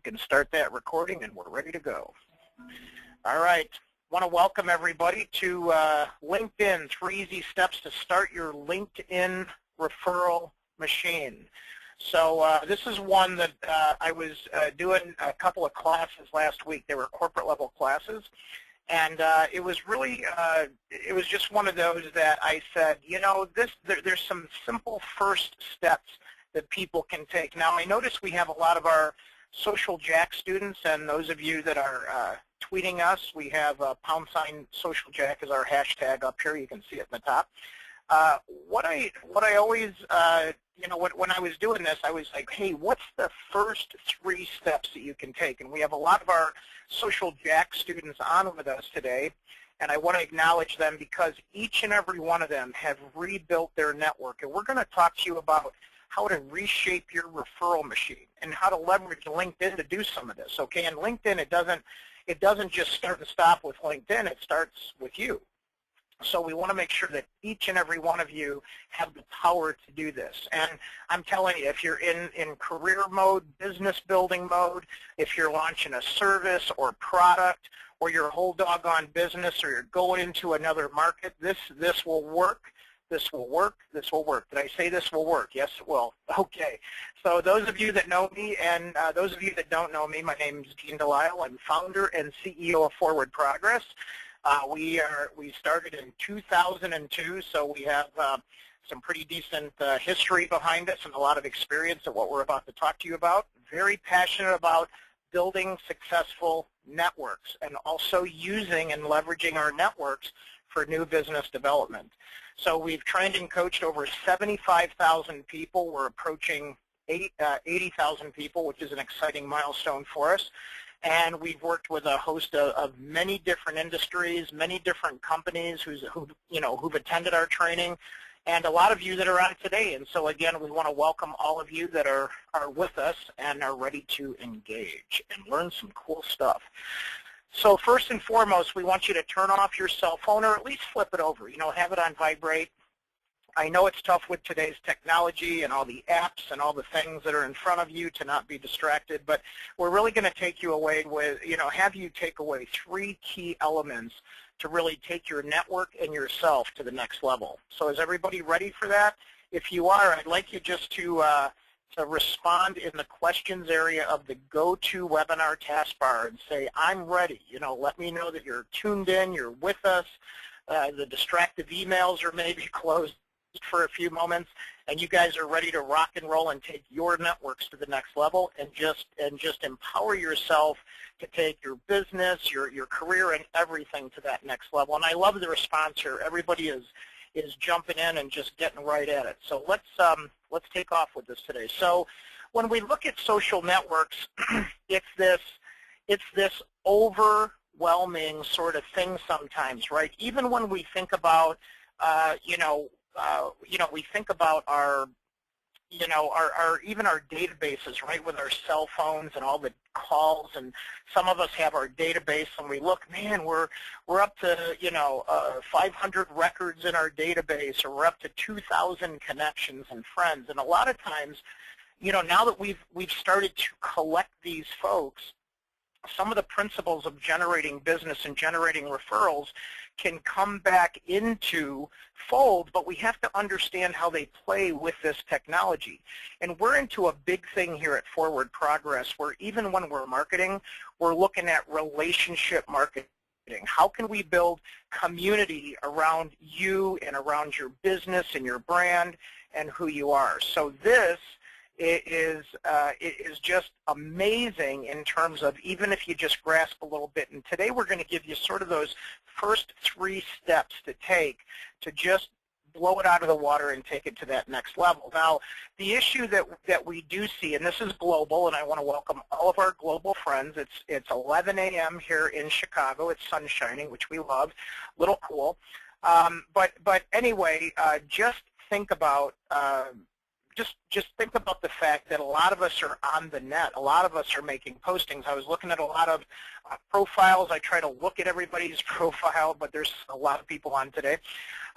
can start that recording, and we're ready to go. All right. Want to welcome everybody to LinkedIn, 3 easy steps to start your LinkedIn referral machine. So this is one that I was doing a couple of classes last week. They were corporate level classes. And it was really, it was just one of those that I said, you know, there's some simple first steps that people can take. Now, I notice we have a lot of our Social Jack students, and those of you that are tweeting us, we have # Social Jack as our hashtag up here. You can see it in the top. What I always, you know, when I was doing this, I was like, hey, what's the first 3 steps that you can take? And we have a lot of our Social Jack students on with us today, and I want to acknowledge them because each and every one of them have rebuilt their network. And we're going to talk to you about how to reshape your referral machine and how to leverage LinkedIn to do some of this. Okay, and LinkedIn, it doesn't just start and stop with LinkedIn. It starts with you. So we want to make sure that each and every one of you have the power to do this. And I'm telling you, if you're in career mode, business building mode, if you're launching a service or product, or you're a whole doggone business, or you're going into another market, this will work. This will work. This will work. Did I say this will work? Yes, it will. Okay. So those of you that know me and those of you that don't know me, my name is DeLisle. I'm founder and CEO of Forward Progress. We started in 2002, so we have some pretty decent history behind us and a lot of experience at what we're about to talk to you about. Very passionate about building successful networks and also using and leveraging our networks for new business development. So we've trained and coached over 75,000 people. We're approaching 80,000 people, which is an exciting milestone for us. And we've worked with a host of many different industries, many different companies who've attended our training, and a lot of you that are on today. And so again, we want to welcome all of you that are with us and are ready to engage and learn some cool stuff. So first and foremost, we want you to turn off your cell phone, or at least flip it over. You know, have it on vibrate. I know it's tough with today's technology and all the apps and all the things that are in front of you to not be distracted, but we're really going to take you away with, you know, have you take away 3 key elements to really take your network and yourself to the next level. So is everybody ready for that? If you are, I'd like you just to respond in the questions area of the GoToWebinar taskbar and say, I'm ready. You know, let me know that you're tuned in, you're with us. The distractive emails are maybe closed for a few moments, and you guys are ready to rock and roll and take your networks to the next level and just empower yourself to take your business, your career, and everything to that next level. And I love the response here. Everybody is jumping in and just getting right at it. So let's take off with this today. So when we look at social networks, it's this overwhelming sort of thing sometimes, right? Even when we think about we think about our even our databases, right, with our cell phones and all the calls, and some of us have our database and we look, man, we're up to 500 records in our database, or we're up to 2,000 connections and friends. And a lot of times, you know, now that we've started to collect these folks, some of the principles of generating business and generating referrals can come back into fold, but we have to understand how they play with this technology. And we're into a big thing here at Forward Progress, where even when we're marketing, we're looking at relationship marketing. How can we build community around you and around your business and your brand and who you are? So this it is just amazing in terms of, even if you just grasp a little bit. And today we're going to give you sort of those first 3 steps to take to just blow it out of the water and take it to that next level. Now, the issue that we do see, and this is global, and I want to welcome all of our global friends. It's 11 a.m. here in Chicago. It's sun shining, which we love. A little cool. But anyway, just think about just think about the fact that a lot of us are on the net. A lot of us are making postings. I was looking at a lot of profiles. I try to look at everybody's profile, but there's a lot of people on today.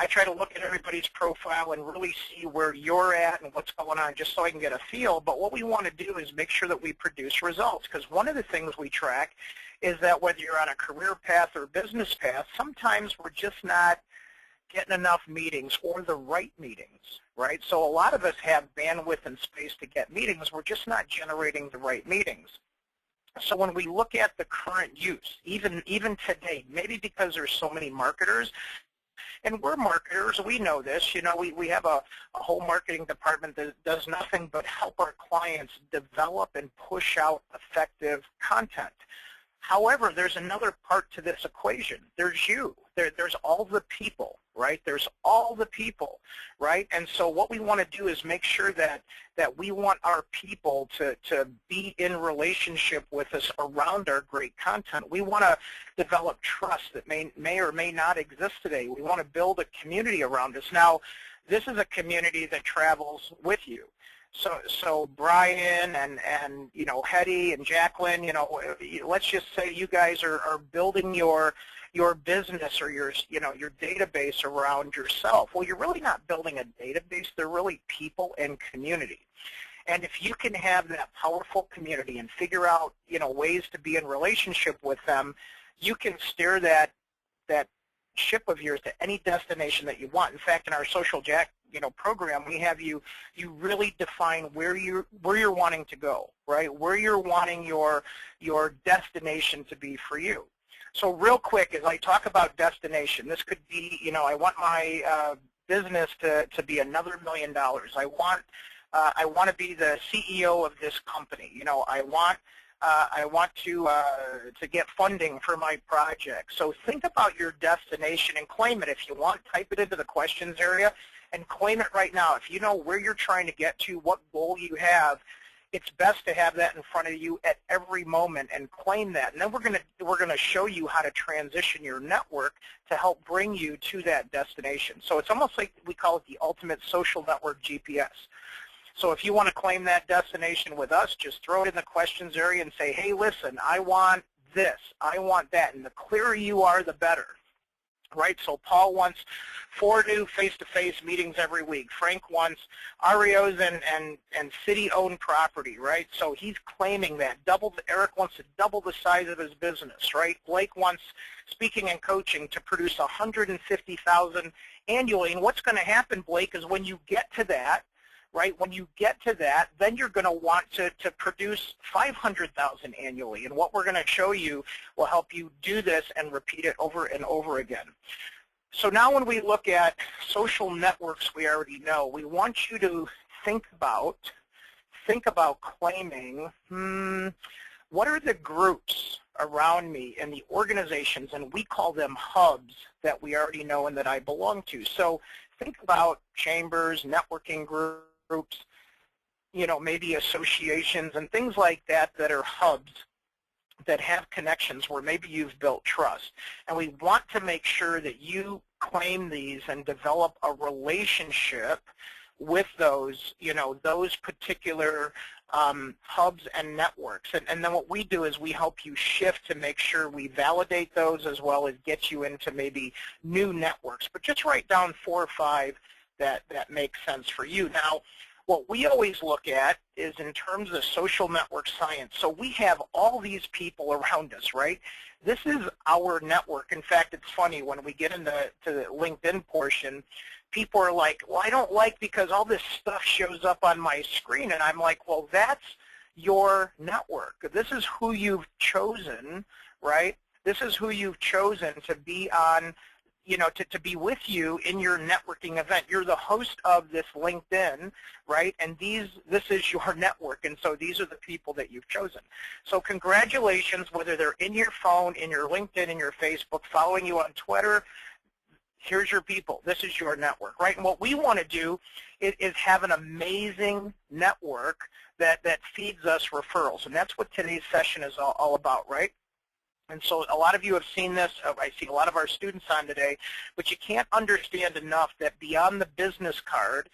I try to look at everybody's profile and really see where you're at and what's going on, just so I can get a feel. But what we want to do is make sure that we produce results, because one of the things we track is that whether you're on a career path or business path, sometimes we're just not getting enough meetings or the right meetings, right? So a lot of us have bandwidth and space to get meetings. We're just not generating the right meetings. So when we look at the current use, even today, maybe because there's so many marketers, and we're marketers, we know this, we have a whole marketing department that does nothing but help our clients develop and push out effective content. However, there's another part to this equation. There's you. There's all the people, right? There's all the people, right? And so what we want to do is make sure that we want our people to be in relationship with us around our great content. We want to develop trust that may or may not exist today. We want to build a community around us. Now, this is a community that travels with you. So Brian and Hetty and Jacqueline, let's just say you guys are building your business or your database around yourself. Well, you're really not building a database. They're really people and community. And if you can have that powerful community and figure out ways to be in relationship with them, you can steer that ship of yours to any destination that you want. In fact, in our Social Jack program, we have you really define where you're wanting to go, right? Where you're wanting your destination to be for you. So real quick, as I talk about destination, this could be, I want my business to be another $1 million. I want to be the CEO of this company. I want to get funding for my project. So think about your destination and claim it. If you want, type it into the questions area and claim it right now. If you know where you're trying to get to, what goal you have, it's best to have that in front of you at every moment and claim that. And then we're gonna show you how to transition your network to help bring you to that destination. So it's almost like we call it the ultimate social network GPS. So if you want to claim that destination with us, just throw it in the questions area and say, hey, listen, I want this, I want that. And the clearer you are, the better, right? So Paul wants 4 new face-to-face meetings every week. Frank wants REOs and city-owned property, right? So he's claiming that. Eric wants to double the size of his business, right? Blake wants speaking and coaching to produce $150,000 annually. And what's going to happen, Blake, is when you get to that, right? When you get to that, then you're going to want to produce $500,000 annually. And what we're going to show you will help you do this and repeat it over and over again. So now when we look at social networks we already know, we want you to think about claiming, what are the groups around me and the organizations, and we call them hubs, that we already know and that I belong to. So think about chambers, networking groups, maybe associations and things like that are hubs that have connections where maybe you've built trust. And we want to make sure that you claim these and develop a relationship with those, those particular hubs and networks. And then what we do is we help you shift to make sure we validate those as well as get you into maybe new networks. But just write down 4 or 5 that make sense for you. Now, what we always look at is in terms of social network science. So we have all these people around us, right? This is our network. In fact, it's funny, when we get into the LinkedIn portion, people are like, well, I don't like because all this stuff shows up on my screen. And I'm like, well, that's your network. This is who you've chosen, right? This is who you've chosen to be on, to be with you in your networking event. You're the host of this LinkedIn, right? And this is your network, and so these are the people that you've chosen. So congratulations, whether they're in your phone, in your LinkedIn, in your Facebook, following you on Twitter, here's your people. This is your network, right? And what we want to do is have an amazing network that feeds us referrals, and that's what today's session is all about, right? And so a lot of you have seen this. I see a lot of our students on today, but you can't understand enough that beyond the business card,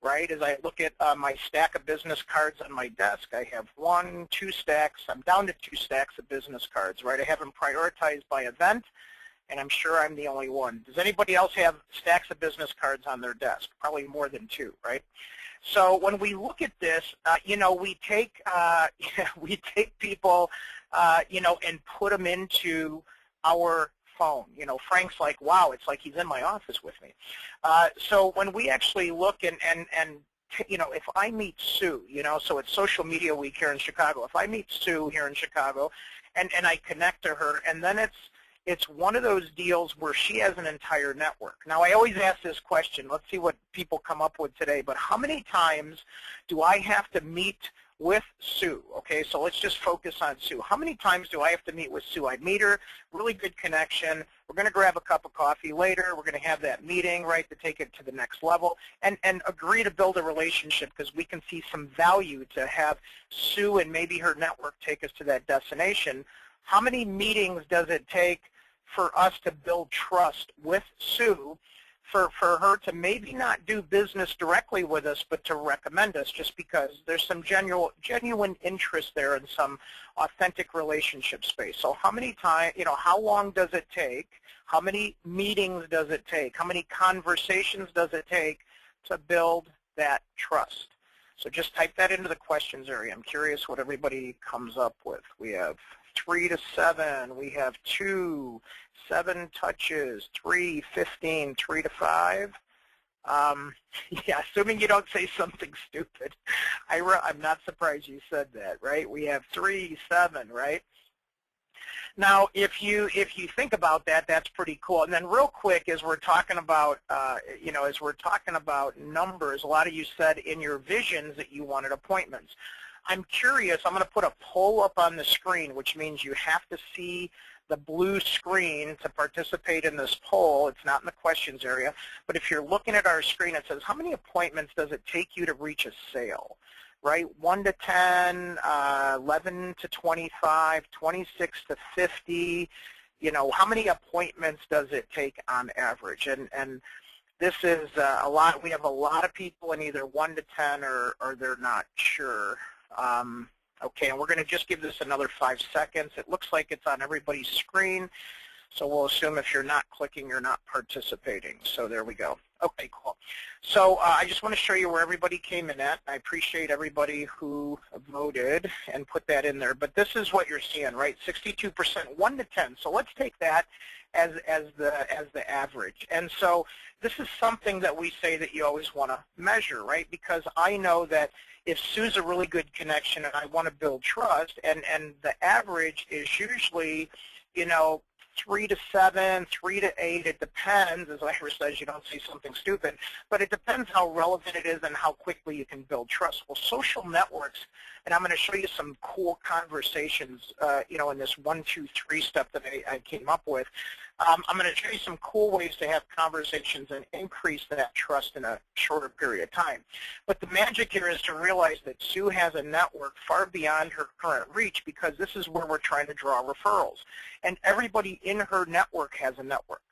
right? As I look at my stack of business cards on my desk, I have 1, 2 stacks. I'm down to 2 stacks of business cards, right? I have them prioritized by event, and I'm sure I'm the only one. Does anybody else have stacks of business cards on their desk? Probably more than 2, right? So when we look at this, you know, we take people, you know, and put them into our phone. You know, Frank's like, wow, it's like he's in my office with me. So when we actually look and you know, if I meet Sue, you know, so it's Social Media Week here in Chicago. If I meet Sue here in Chicago and I connect to her, and then it's one of those deals where she has an entire network. Now, I always ask this question. Let's see what people come up with today. But how many times do I have to meet with Sue? Okay, so let's just focus on Sue. How many times do I have to meet with Sue? I meet her, really good connection. We're going to grab a cup of coffee later. We're going to have that meeting, right, to take it to the next level and agree to build a relationship because we can see some value to have Sue and maybe her network take us to that destination. How many meetings does it take for us to build trust with Sue, for her to maybe not do business directly with us, but to recommend us just because there's some genuine interest there in some authentic relationship space. So how many times, you know, how long does it take? How many meetings does it take? How many conversations does it take to build that trust? So just type that into the questions area. I'm curious what everybody comes up with. We have 3 to 7, we have 2, 7 touches, 3, 15, 3 to 5. Yeah, assuming you don't say something stupid. I'm not surprised you said that, right? We have 3, 7, right? Now, if you think about that, that's pretty cool. And then real quick, as we're talking about, you know, as we're talking about numbers, a lot of you said in your visions that you wanted appointments. I'm curious, I'm going to put a poll up on the screen, which means you have to see the blue screen to participate in this poll. It's not in the questions area. But if you're looking at our screen, it says, how many appointments does it take you to reach a sale? Right? 1 to 10, 11 to 25, 26 to 50. You know, how many appointments does it take on average? And this is a lot. We have a lot of people in either 1 to 10 or they're not sure. Okay, and we're going to just give this another 5 seconds. It looks like it's on everybody's screen, so we'll assume if you're not clicking, you're not participating. So there we go. Okay, cool. So I just want to show you where everybody came in at. I appreciate everybody who voted and put that in there. But this is what you're seeing, right? 62%, 1 to 10. So let's take that as the average. And so this is something that we say that you always want to measure, right? Because I know that if Sue's a really good connection and I want to build trust, and the average is usually, you know, 3 to 7, 3 to 8, it depends. As Ira says, you don't say something stupid, but it depends how relevant it is and how quickly you can build trust. Well, social networks, and I'm going to show you some cool conversations, you know, in this 1, 2, 3 step that I came up with. I'm going to show you some cool ways to have conversations and increase that trust in a shorter period of time. But the magic here is to realize that Sue has a network far beyond her current reach, because this is where we're trying to draw referrals. And everybody in her network has a network,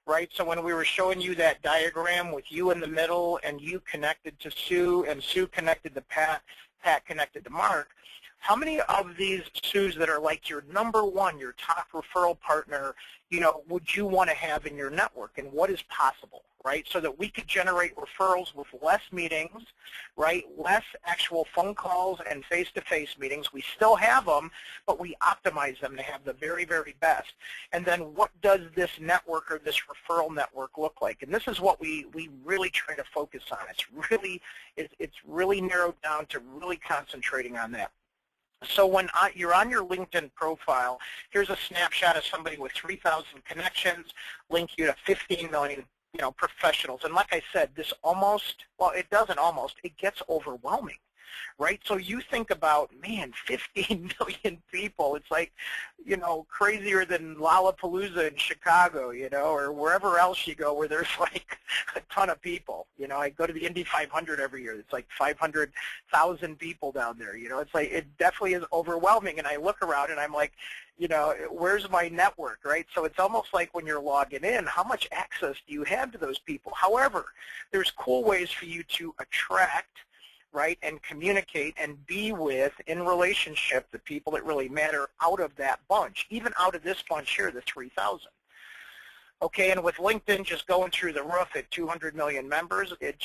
right? So when we were showing you that diagram with you in the middle and you connected to Sue and Sue connected to Pat, Pat connected to Mark, how many of these Sues that are like your number one, your top referral partner, you know, would you want to have in your network, and what is possible, right? So that we could generate referrals with less meetings, right? Less actual phone calls and face-to-face meetings. We still have them, but we optimize them to have the very, very best. And then what does this network or this referral network look like? And this is what we really try to focus on. It's really narrowed down to really concentrating on that. So when you're on your LinkedIn profile, here's a snapshot of somebody with 3,000 connections, link you to 15 million, you know, professionals. And like I said, this almost, well, it doesn't almost, it gets overwhelming, right? So you think about, man, 15 million people. It's like, you know, crazier than Lollapalooza in Chicago, you know, or wherever else you go where there's like a ton of people. You know, I go to the Indy 500 every year. It's like 500,000 people down there. You know, it's like, it definitely is overwhelming. And I look around and I'm like, you know, where's my network, right? So it's almost like when you're logging in, how much access do you have to those people? However, there's cool ways for you to attract, right, and communicate and be with, in relationship, the people that really matter out of that bunch, even out of this bunch here, the 3,000. Okay, and with LinkedIn just going through the roof at 200 million members, it's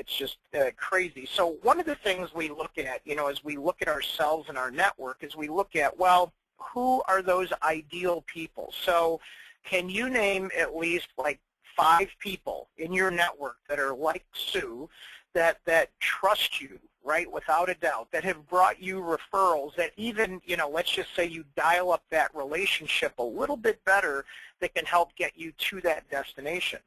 just crazy. So one of the things we look at, you know, as we look at ourselves and our network, is we look at, well, who are those ideal people? So can you name at least like 5 people in your network that are like Sue, that trust you, right, without a doubt, that have brought you referrals, that even, you know, let's just say you dial up that relationship a little bit better, that can help get you to that destination,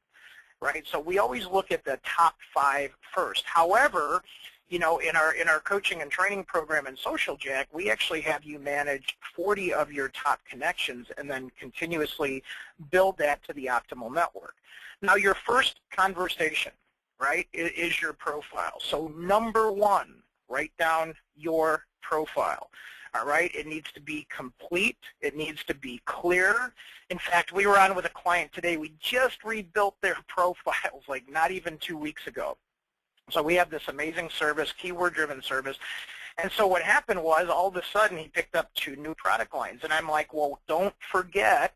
right? So we always look at the top 5 first. However, you know, in our coaching and training program in Social Jack, we actually have you manage 40 of your top connections and then continuously build that to the optimal network. Now, your first conversation, right, is your profile. So number 1, write down your profile. All right, it needs to be complete. It needs to be clear. In fact, we were on with a client today. We just rebuilt their profiles like not even 2 weeks ago. So we have this amazing service, keyword-driven service. And so what happened was, all of a sudden, he picked up 2 new product lines. And I'm like, well, don't forget,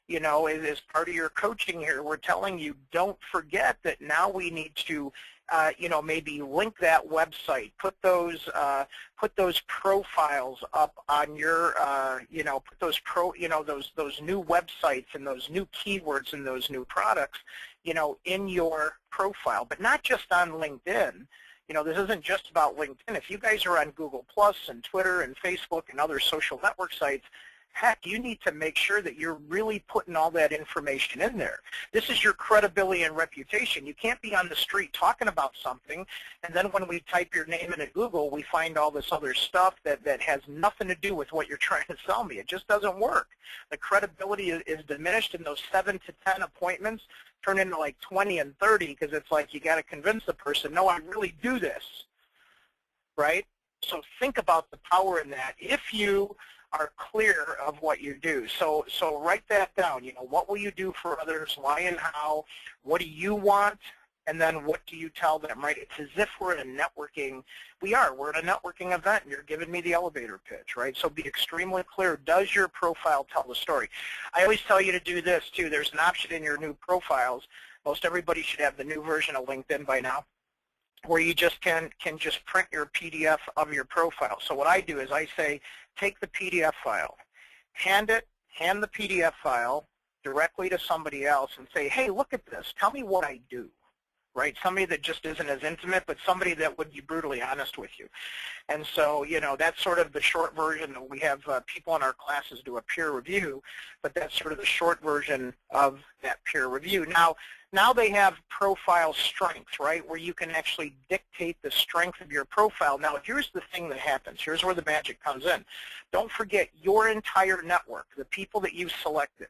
you know, as part of your coaching here, we're telling you, don't forget that now we need to, you know, maybe link that website, put those profiles up on your, you know, put those those new websites and those new keywords and those new products, you know, in your profile, but not just on LinkedIn. You know, this isn't just about LinkedIn. If you guys are on Google Plus and Twitter and Facebook and other social network sites, heck, you need to make sure that you're really putting all that information in there. This is your credibility and reputation. You can't be on the street talking about something, and then when we type your name into Google, we find all this other stuff that has nothing to do with what you're trying to sell me. It just doesn't work. The credibility is diminished, and those 7 to 10 appointments turn into like 20 and 30, because it's like you got to convince the person, no, I really do this, right? So think about the power in that. If you are clear of what you do. So write that down. You know, what will you do for others, why and how, what do you want, and then what do you tell them, right? It's as if we're at a networking, we're at a networking event, and you're giving me the elevator pitch, right? So be extremely clear. Does your profile tell the story? I always tell you to do this too. There's an option in your new profiles. Most everybody should have the new version of LinkedIn by now, where you just can just print your PDF of your profile. So what I do is I say, take the PDF file, hand the PDF file directly to somebody else and say, hey, look at this. Tell me what I do, right? Somebody that just isn't as intimate, but somebody that would be brutally honest with you. And so, you know, that's sort of the short version. We have people in our classes do a peer review, but that's sort of the short version of that peer review. Now they have profile strength, right, where you can actually dictate the strength of your profile. Now, here's the thing that happens. Here's where the magic comes in. Don't forget your entire network, the people that you've selected,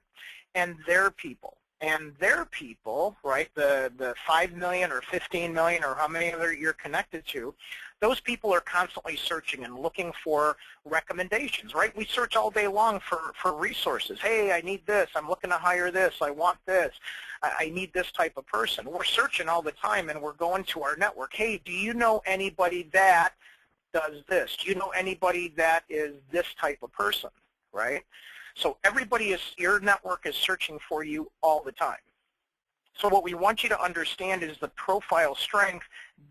and their people. And their people, right, the 5 million or 15 million or how many other you're connected to, those people are constantly searching and looking for recommendations, right? We search all day long for resources. Hey, I need this. I'm looking to hire this. I want this. I need this type of person. We're searching all the time, and we're going to our network. Hey, do you know anybody that does this? Do you know anybody that is this type of person, right? So your network is searching for you all the time. So what we want you to understand is the profile strength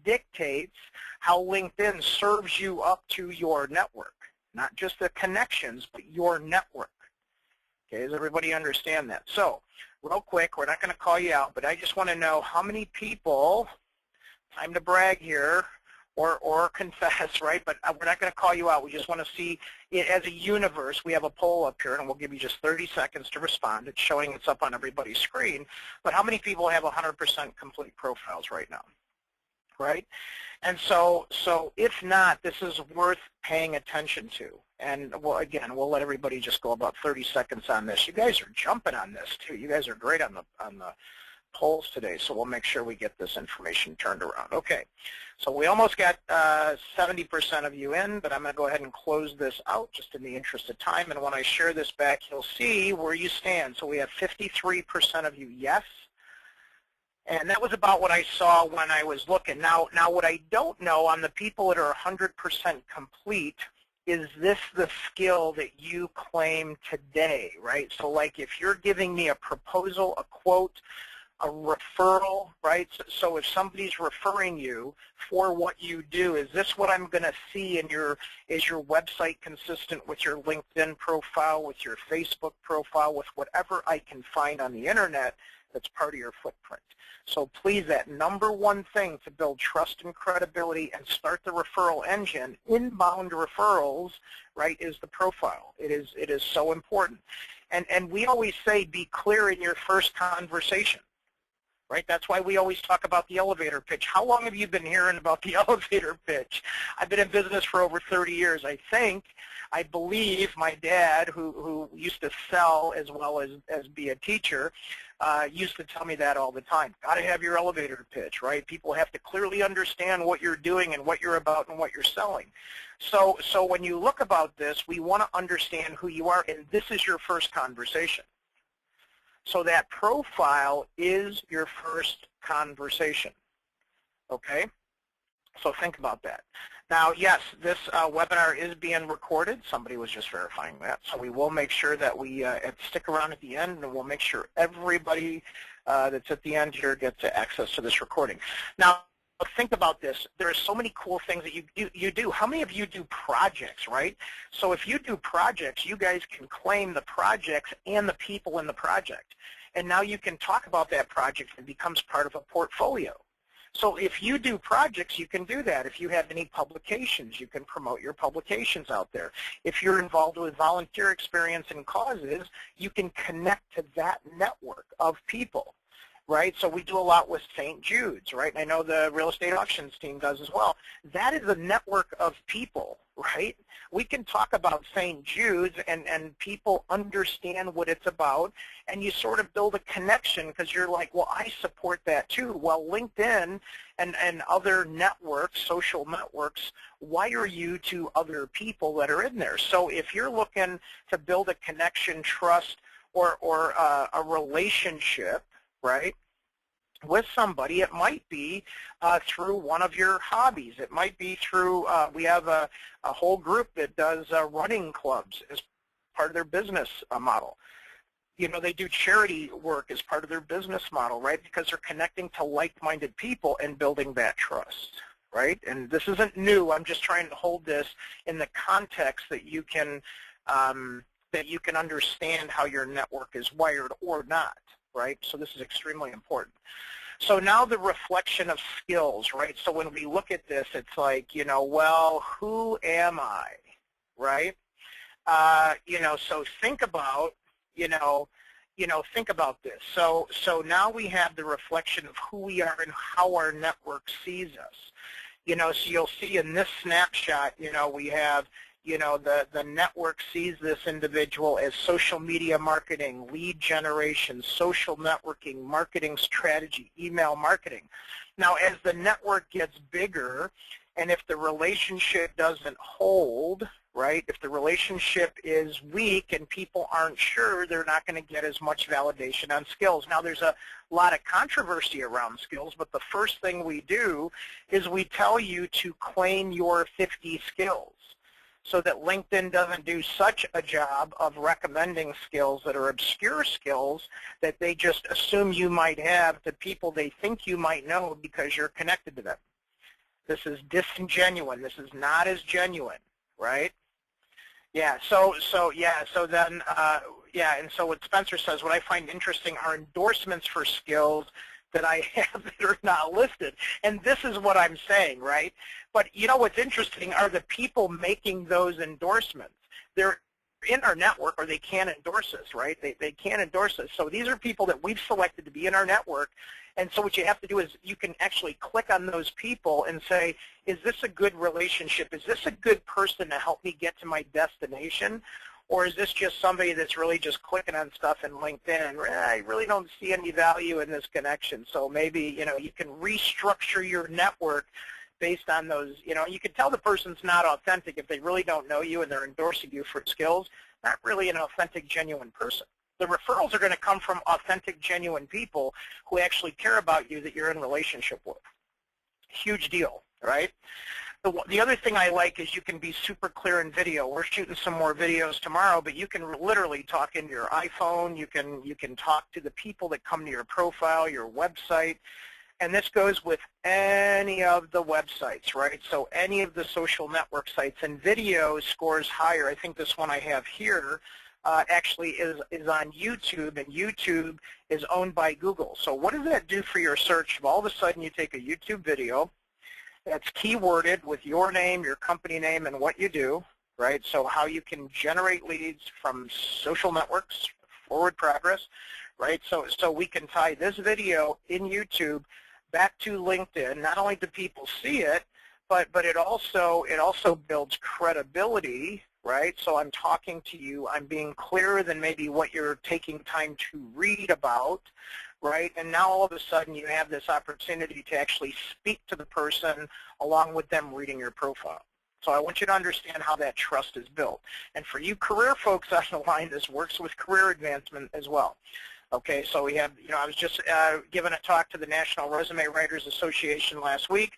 dictates how LinkedIn serves you up to your network, not just the connections, but your network. Okay, does everybody understand that? So real quick, we're not going to call you out, but I just want to know how many people, time to brag here, or confess, right? But we're not going to call you out. We just want to see it as a universe. We have a poll up here, and we'll give you just 30 seconds to respond. It's showing it's up on everybody's screen. But how many people have 100% complete profiles right now? right? And so if not, this is worth paying attention to. And well, again, we'll let everybody just go about 30 seconds on this. You guys are jumping on this too. You guys are great on the polls today, so we'll make sure we get this information turned around. Okay, so we almost got 70% of you in, but I'm going to go ahead and close this out just in the interest of time. And when I share this back, you'll see where you stand. So we have 53% of you yes. And that was about what I saw when I was looking. Now what I don't know on the people that are 100% complete, is this the skill that you claim today, right? So like if you're giving me a proposal, a quote, a referral, right? So if somebody's referring you for what you do, is this what I'm going to see in is your website consistent with your LinkedIn profile, with your Facebook profile, with whatever I can find on the internet that's part of your footprint? So please, that number one thing to build trust and credibility and start the referral engine, inbound referrals, right, is the profile. It is so important. And we always say be clear in your first conversation, right? That's why we always talk about the elevator pitch. How long have you been hearing about the elevator pitch? I've been in business for over 30 years. I believe my dad, who used to sell as well as be a teacher, used to tell me that all the time. Got to have your elevator pitch, right? People have to clearly understand what you're doing and what you're about and what you're selling. So when you look about this, we want to understand who you are, and this is your first conversation. So that profile is your first conversation, okay? So think about that. Now, yes, this webinar is being recorded. Somebody was just verifying that. So we will make sure that we stick around at the end, and we'll make sure everybody that's at the end here gets access to this recording. Now, think about this. There are so many cool things that you do. How many of you do projects, right? So if you do projects, you guys can claim the projects and the people in the project. And now you can talk about that project and it becomes part of a portfolio. So if you do projects, you can do that. If you have any publications, you can promote your publications out there. If you're involved with volunteer experience and causes, you can connect to that network of people, right? So we do a lot with St. Jude's, right? And I know the real estate auctions team does as well. That is a network of people, right? We can talk about St. Jude's and people understand what it's about, and you sort of build a connection because you're like, well, I support that too. Well, LinkedIn and other networks, social networks, wire you to other people that are in there. So if you're looking to build a connection, trust, or a relationship, right, with somebody, it might be through one of your hobbies. It might be through, we have a whole group that does running clubs as part of their business model. You know, they do charity work as part of their business model, right, because they're connecting to like-minded people and building that trust, right? And this isn't new. I'm just trying to hold this in the context that you can understand how your network is wired or not, right? So this is extremely important. So now the reflection of skills, right? So when we look at this, it's like, you know, well, who am I, right? You know, so think about, think about this. So now we have the reflection of who we are and how our network sees us. You know, so you'll see in this snapshot, you know, we have, you know, the network sees this individual as social media marketing, lead generation, social networking, marketing strategy, email marketing. Now, as the network gets bigger, and if the relationship doesn't hold, right, if the relationship is weak and people aren't sure, they're not going to get as much validation on skills. Now, there's a lot of controversy around skills, but the first thing we do is we tell you to claim your 50 skills, so that LinkedIn doesn't do such a job of recommending skills that are obscure skills that they just assume you might have to people they think you might know because you're connected to them. This is disingenuous. This is not as genuine, right? Yeah, so then what Spencer says, what I find interesting are endorsements for skills that I have that are not listed. And this is what I'm saying, right? But you know what's interesting are the people making those endorsements. They're in our network or they can't endorse us, right? They can't endorse us. So these are people that we've selected to be in our network. And so what you have to do is you can actually click on those people and say, is this a good relationship? Is this a good person to help me get to my destination? Or is this just somebody that's really just clicking on stuff in LinkedIn? I really don't see any value in this connection. So maybe, you can restructure your network based on those, you can tell the person's not authentic if they really don't know you and they're endorsing you for skills, not really an authentic, genuine person. The referrals are going to come from authentic, genuine people who actually care about you that you're in relationship with. Huge deal, right? The other thing I like is you can be super clear in video. We're shooting some more videos tomorrow, but you can literally talk into your iPhone. You can talk to the people that come to your profile, your website. And this goes with any of the websites, right? So any of the social network sites. And video scores higher. I think this one I have here actually is on YouTube, and YouTube is owned by Google. So what does that do for your search? If all of a sudden you take a YouTube video that's keyworded with your name, your company name, and what you do, right? So how you can generate leads from social networks, forward progress, right? So we can tie this video in YouTube back to LinkedIn. Not only do people see it, but it also builds credibility, right? So I'm talking to you, I'm being clearer than maybe what you're taking time to read about, right? And now all of a sudden you have this opportunity to actually speak to the person along with them reading your profile. So I want you to understand how that trust is built. And for you career folks on the line, this works with career advancement as well. Okay, so we have, I was just giving a talk to the National Resume Writers Association last week,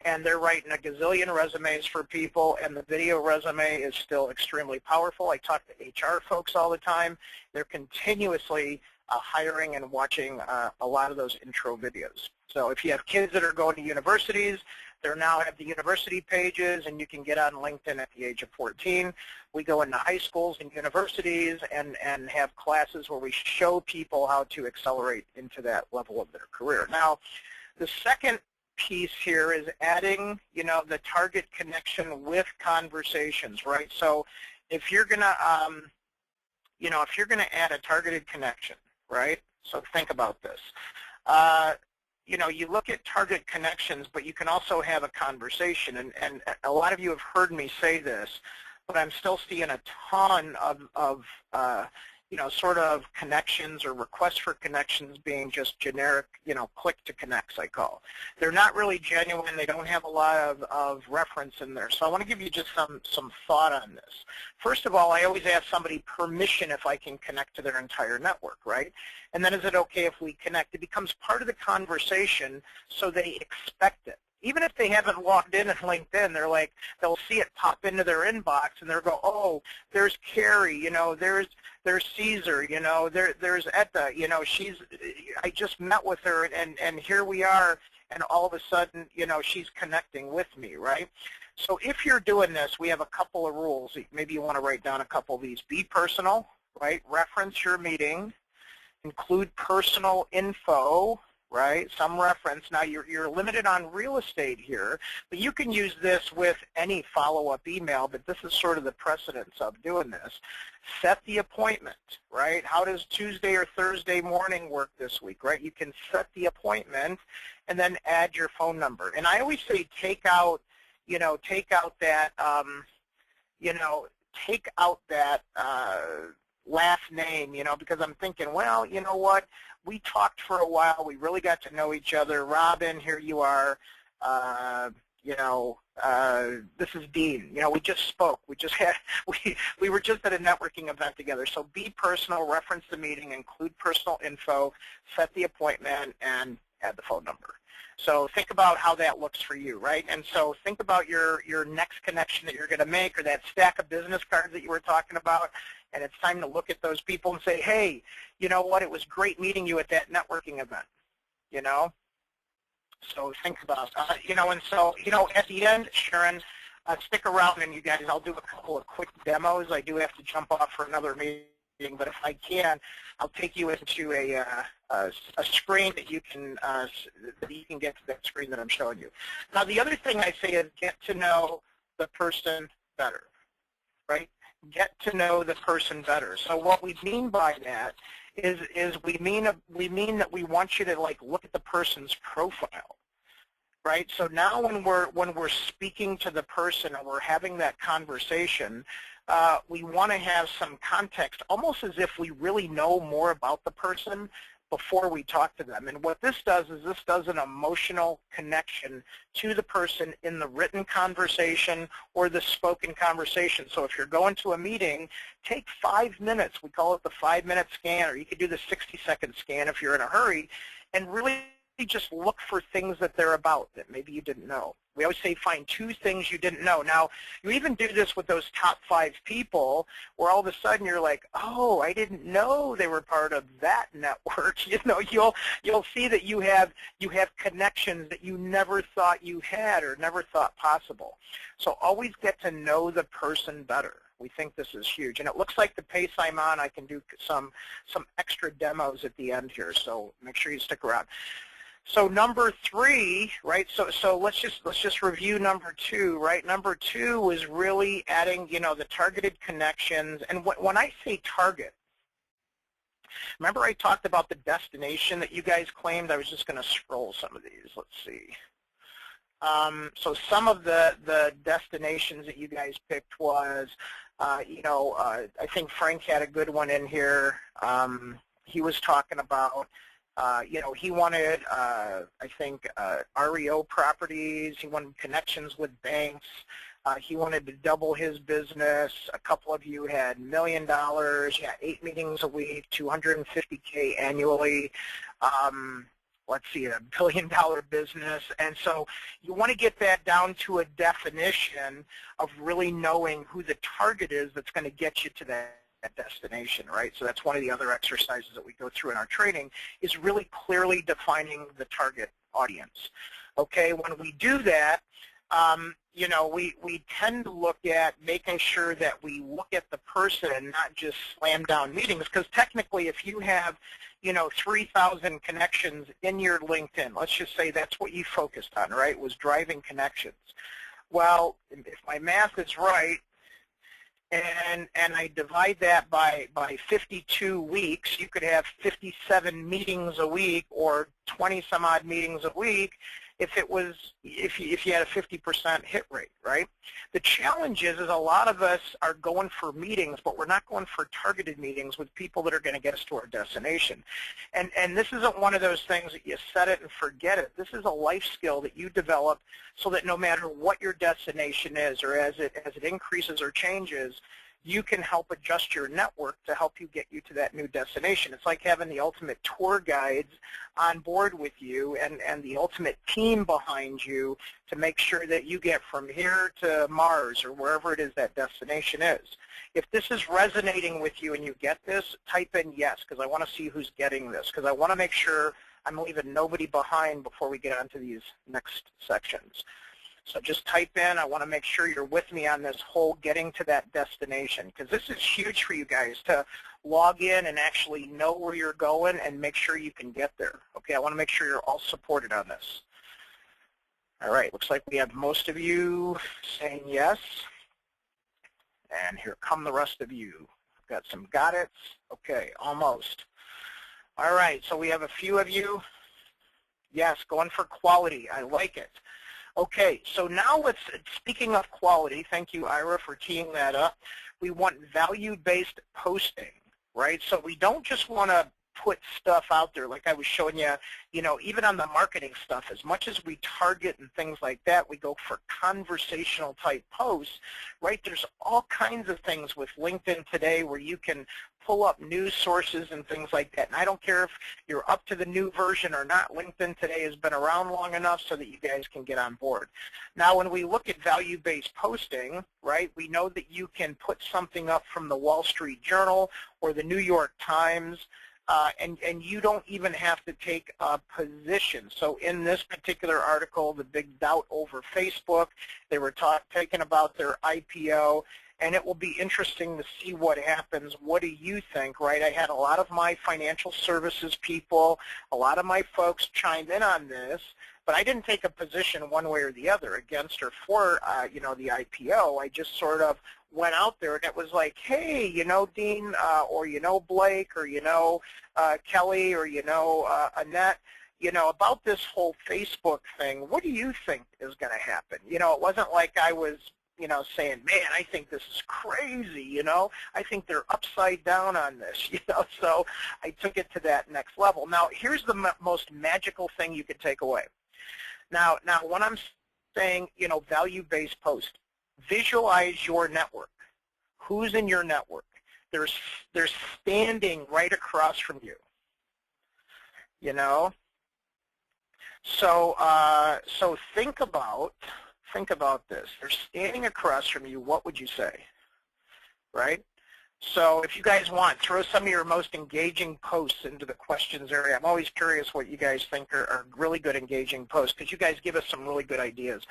and they're writing a gazillion resumes for people, and the video resume is still extremely powerful. I talk to HR folks all the time. They're continuously hiring and watching a lot of those intro videos. So if you have kids that are going to universities, they now have the university pages, and you can get on LinkedIn at the age of 14. We go into high schools and universities and have classes where we show people how to accelerate into that level of their career. Now, the second piece here is adding, the target connection with conversations, right? So if you're gonna, if you're gonna add a targeted connection, right? So think about this. You look at target connections, but you can also have a conversation. And a lot of you have heard me say this, but I'm still seeing a ton of sort of connections or requests for connections being just generic, click to connects, I call. They're not really genuine. They don't have a lot of reference in there. So I want to give you just some thought on this. First of all, I always ask somebody permission if I can connect to their entire network, right? And then is it okay if we connect? It becomes part of the conversation, so they expect it. Even if they haven't logged in LinkedIn, they're like, they'll see it pop into their inbox, and they'll go, oh, there's Carrie, there's Caesar, there's Etta, I just met with her, and here we are, and all of a sudden, she's connecting with me, right? So if you're doing this, we have a couple of rules. Maybe you want to write down a couple of these. Be personal, right? Reference your meeting. Include personal info, right? Some reference. Now you're limited on real estate here, but you can use this with any follow-up email, but this is sort of the precedence of doing this. Set the appointment, right? How does Tuesday or Thursday morning work this week, right? You can set the appointment and then add your phone number. And I always say take out that last name, because I'm thinking, well, you know what? We talked for a while. We really got to know each other. Robin, here you are. This is Dean. We just spoke. We were just at a networking event together. So be personal, reference the meeting, include personal info, set the appointment, and add the phone number. So think about how that looks for you, right? And so think about your next connection that you're going to make, or that stack of business cards that you were talking about, and it's time to look at those people and say, hey, you know what, it was great meeting you at that networking event, So think about, and so, at the end, Sharon, stick around, and you guys, I'll do a couple of quick demos. I do have to jump off for another meeting, but if I can, I'll take you into a screen that you can get to that screen that I'm showing you. Now, the other thing I say is get to know the person better, right? get to know the person better. So what we mean by that is we mean that we want you to like look at the person's profile, right? So now when we're speaking to the person and we're having that conversation, we want to have some context, almost as if we really know more about the person before we talk to them. And what this does is this does an emotional connection to the person in the written conversation or the spoken conversation. So if you're going to a meeting, take 5 minutes. We call it the 5-minute scan, or you could do the 60-second scan if you're in a hurry, and really just look for things that they're about that maybe you didn't know. We always say find 2 things you didn't know. Now, you even do this with those top 5 people where all of a sudden you're like, oh, I didn't know they were part of that network. You know, you'll see that you have connections that you never thought you had or never thought possible. So always get to know the person better. We think this is huge. And it looks like the pace I'm on, I can do some extra demos at the end here, so make sure you stick around. So number 3, right? So let's just review number 2, right? Number 2 is really adding, you know, the targeted connections. And when I say target, remember I talked about the destination that you guys claimed? I was just going to scroll some of these. Let's see. So some of the destinations that you guys picked was, you know, I think Frank had a good one in here. He was talking about, you know, he wanted, I think, REO properties. He wanted connections with banks. He wanted to double his business. A couple of you had $1 million. Yeah, 8 meetings a week, $250K annually. Let's see, $1 billion business. And so you want to get that down to a definition of really knowing who the target is that's going to get you to that destination, right? So that's one of the other exercises that we go through in our training, is really clearly defining the target audience. Okay, when we do that, you know, we tend to look at making sure that we look at the person and not just slam down meetings, because technically if you have, you know, 3,000 connections in your LinkedIn, let's just say that's what you focused on, right, was driving connections. Well, if my math is right, and I divide that by 52 weeks, you could have 57 meetings a week or 20 some odd meetings a week if you had a 50% hit rate, right? The challenge is a lot of us are going for meetings, but we're not going for targeted meetings with people that are going to get us to our destination. And this isn't one of those things that you set it and forget it. This is a life skill that you develop so that no matter what your destination is, or as it increases or changes, you can help adjust your network to help you get you to that new destination. It's like having the ultimate tour guides on board with you and the ultimate team behind you to make sure that you get from here to Mars or wherever it is that destination is. If this is resonating with you and you get this, type in yes, because I want to see who's getting this, because I want to make sure I'm leaving nobody behind before we get onto these next sections. So just type in, I want to make sure you're with me on this whole getting to that destination, because this is huge for you guys to log in and actually know where you're going and make sure you can get there. Okay, I want to make sure you're all supported on this. All right, looks like we have most of you saying yes. And here come the rest of you. I've got some got it. Okay, almost. All right, so we have a few of you. Yes, going for quality. I like it. Okay, so now speaking of quality, thank you, Ira, for teeing that up. We want value-based posting, right? So we don't just want to put stuff out there like I was showing you, you know, even on the marketing stuff. As much as we target and things like that, we go for conversational type posts, right? There's all kinds of things with LinkedIn today where you can pull up news sources and things like that. And I don't care if you're up to the new version or not. LinkedIn today has been around long enough so that you guys can get on board. Now, when we look at value-based posting, right, we know that you can put something up from the Wall Street Journal or the New York Times, and you don't even have to take a position. So in this particular article, the big doubt over Facebook, they were talking about their IPO, and it will be interesting to see what happens. What do you think, right? I had a lot of my financial services people, a lot of my folks chimed in on this, But I didn't take a position one way or the other against or for, you know, the IPO. I just sort of went out there, and it was like, hey, you know, Dean, or you know, Blake, or you know, Kelly, or you know, Annette, you know, about this whole Facebook thing. What do you think is going to happen? You know, it wasn't like I was, you know, saying, man, I think this is crazy, you know. I think they're upside down on this, you know. So I took it to that next level. Now, here's the most magical thing you could take away. Now, when I'm saying, you know, value-based post, visualize your network. Who's in your network? They're standing right across from you, you know. So so think about this. They're standing across from you. What would you say, right? So if you guys want, throw some of your most engaging posts into the questions area. I'm always curious what you guys think are really good engaging posts, because you guys give us some really good ideas.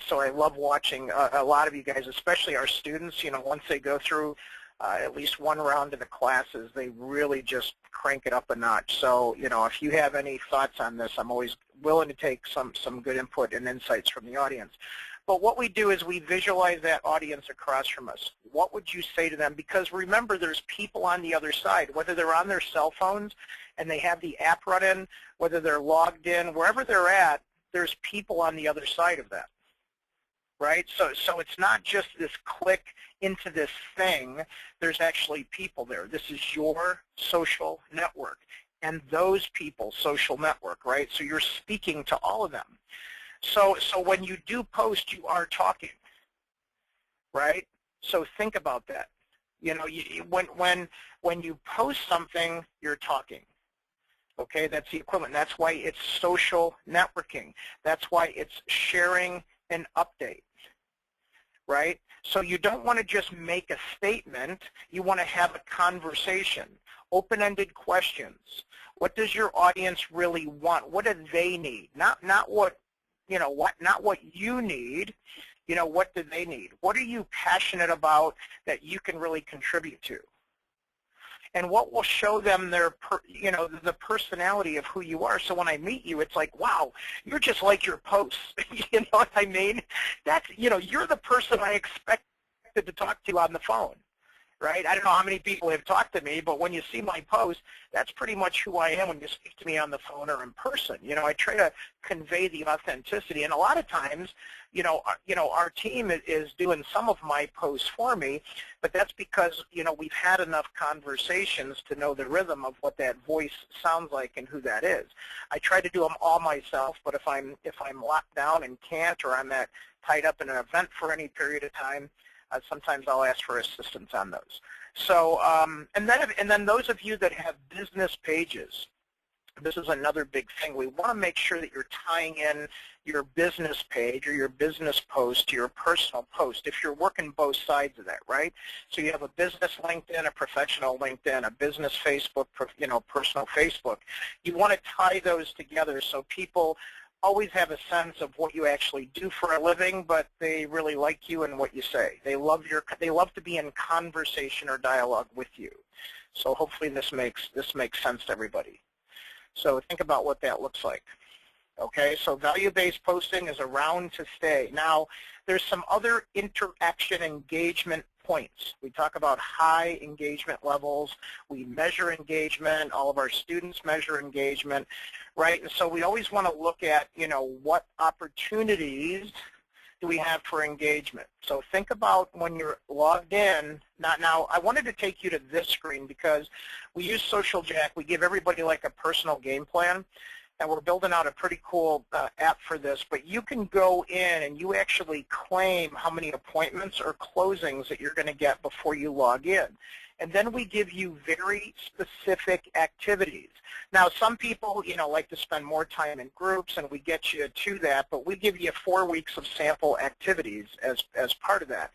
So I love watching a lot of you guys, especially our students. You know, once they go through at least one round of the classes, they really just crank it up a notch. So, you know, if you have any thoughts on this, I'm always willing to take some good input and insights from the audience. But what we do is we visualize that audience across from us. What would you say to them? Because remember, there's people on the other side, whether they're on their cell phones and they have the app running, whether they're logged in, wherever they're at, there's people on the other side of that, right? So it's not just this click into this thing. There's actually people there. This is your social network, and those people's social network, right? So you're speaking to all of them. So when you do post, you are talking, right? So think about that. You know, when you post something, you're talking. Okay, that's the equivalent. That's why it's social networking. That's why it's sharing an update, right? So you don't want to just make a statement. You want to have a conversation, open-ended questions. What does your audience really want? What do they need? Not what, you know, not what you need. You know, what do they need? What are you passionate about that you can really contribute to? And what will show them their, you know, the personality of who you are. So when I meet you, it's like, wow, you're just like your posts. You know what I mean? That's, you know, you're the person I expected to talk to on the phone, right? I don't know how many people have talked to me, but when you see my post, that's pretty much who I am when you speak to me on the phone or in person. You know, I try to convey the authenticity, and a lot of times, you know, our team is doing some of my posts for me, but that's because, you know, we've had enough conversations to know the rhythm of what that voice sounds like and who that is. I try to do them all myself, but if I'm locked down and can't, or I'm tied up in an event for any period of time, sometimes I'll ask for assistance on those. So, and then those of you that have business pages, this is another big thing. We want to make sure that you're tying in your business page or your business post to your personal post, if you're working both sides of that, right? So you have a business LinkedIn, a professional LinkedIn, a business Facebook, you know, personal Facebook. You want to tie those together so people always have a sense of what you actually do for a living, but they really like you and what you say. They love to be in conversation or dialogue with you. So hopefully this makes sense to everybody. So think about what that looks like. Okay, so value-based posting is around to stay. Now, there's some other interaction engagement points. We talk about high engagement levels. We measure engagement. All of our students measure engagement, right? And so we always want to look at, you know, what opportunities do we have for engagement. So think about when you're logged in. Now, I wanted to take you to this screen because we use Social Jack. We give everybody like a personal game plan, and we're building out a pretty cool app for this. But you can go in and you actually claim how many appointments or closings that you're going to get before you log in. And then we give you very specific activities. Now, some people, you know, like to spend more time in groups, and we get you to that, but we give you 4 weeks of sample activities as part of that.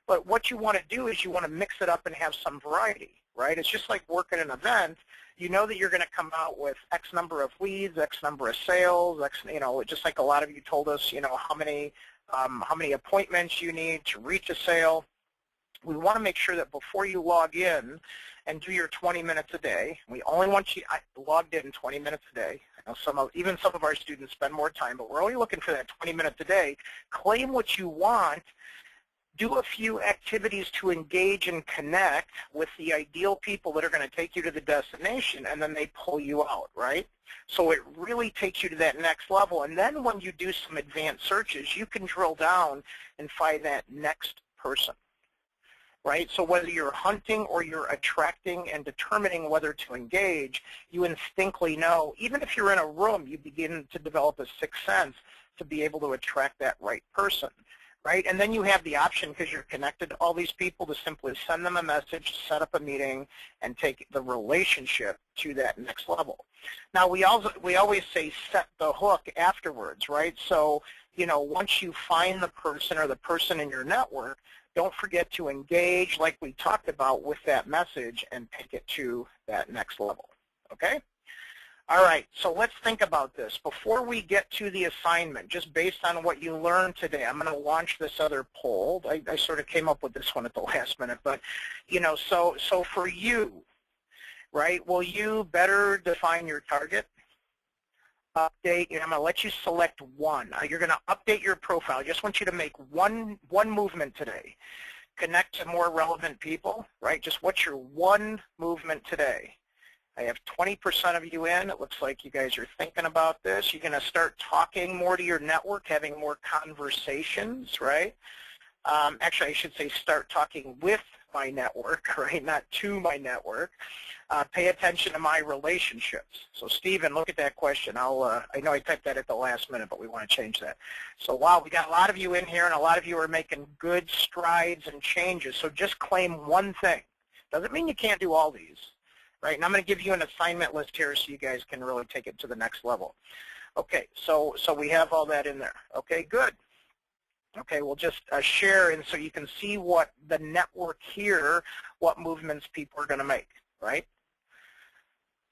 But what you want to do is you want to mix it up and have some variety, right? It's just like working an event. You know that you're going to come out with X number of leads, X number of sales, X, you know, just like a lot of you told us, you know, how many appointments you need to reach a sale. we want to make sure that before you log in and do your 20 minutes a day, we only want you logged in 20 minutes a day. I know even some of our students spend more time, but we're only looking for that 20 minutes a day. Claim what you want. Do a few activities to engage and connect with the ideal people that are going to take you to the destination, and then they pull you out, right? So it really takes you to that next level. And then when you do some advanced searches, you can drill down and find that next person, right? So whether you're hunting or you're attracting and determining whether to engage, you instinctively know, even if you're in a room, you begin to develop a sixth sense to be able to attract that right person. Right? And then you have the option, because you're connected to all these people, to simply send them a message, set up a meeting, and take the relationship to that next level. Now, we always say set the hook afterwards, right? So, you know, once you find the person or the person in your network, don't forget to engage, like we talked about, with that message and take it to that next level, okay? All right, so let's think about this. Before we get to the assignment, just based on what you learned today, I'm going to launch this other poll. I sort of came up with this one at the last minute, but, you know, so for you, right, will you better define your target? Update, and I'm going to let you select one. You're going to update your profile. I just want you to make one movement today. Connect to more relevant people, right? Just what's your one movement today? I have 20% of you in. It looks like you guys are thinking about this. You're going to start talking more to your network, having more conversations, right? Actually, I should say start talking with my network, right, not to my network. Pay attention to my relationships. So, Stephen, look at that question. I know I typed that at the last minute, but we want to change that. So, wow, we got a lot of you in here, and a lot of you are making good strides and changes. So just claim one thing. Doesn't mean you can't do all these. Right, and I'm going to give you an assignment list here so you guys can really take it to the next level. Okay, so we have all that in there. Okay, good. Okay, we'll just share, and so you can see what the network here, what movements people are going to make, right?